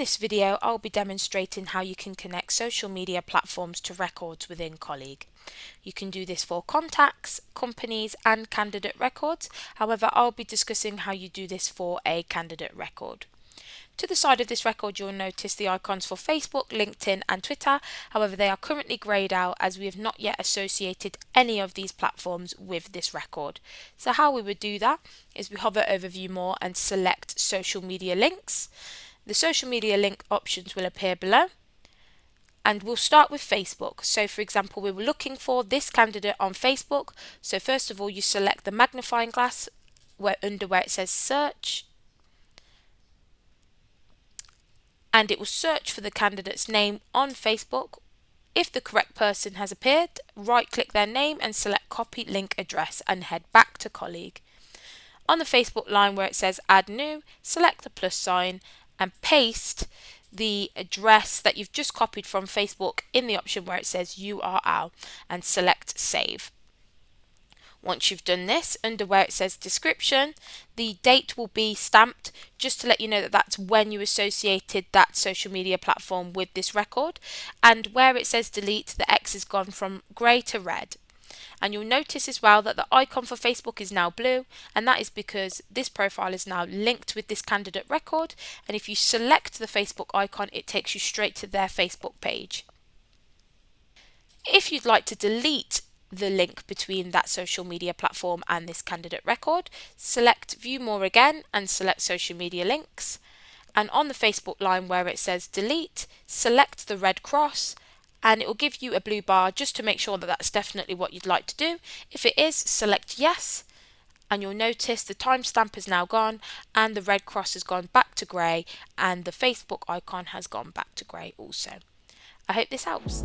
this video, I'll be demonstrating how you can connect social media platforms to records within Colleague. You can do this for contacts, companies and candidate records. However, I'll be discussing how you do this for a candidate record. To the side of this record, you'll notice the icons for Facebook, LinkedIn and Twitter. However, they are currently greyed out as we have not yet associated any of these platforms with this record. So how we would do that is we hover over View More and select Social Media Links. The social media link options will appear below, and we'll start with Facebook. So for example, we were looking for this candidate on Facebook. So first of all, you select the magnifying glass where it says search, and it will search for the candidate's name on Facebook. If the correct person has appeared, right click their name and select copy link address and head back to Colleague. On the Facebook line where it says add new, select the plus sign and paste the address that you've just copied from Facebook in the option where it says URL and select save. Once you've done this, under where it says description, the date will be stamped just to let you know that that's when you associated that social media platform with this record. And where it says delete, the X has gone from grey to red. And you'll notice as well that the icon for Facebook is now blue, and that is because this profile is now linked with this candidate record, and if you select the Facebook icon, it takes you straight to their Facebook page. If you'd like to delete the link between that social media platform and this candidate record, select View More again and select Social Media Links, and on the Facebook line where it says delete, select the red cross, and it will give you a blue bar just to make sure that that's definitely what you'd like to do. If it is, select yes, and you'll notice the timestamp is now gone and the red cross has gone back to grey and the Facebook icon has gone back to grey also. I hope this helps.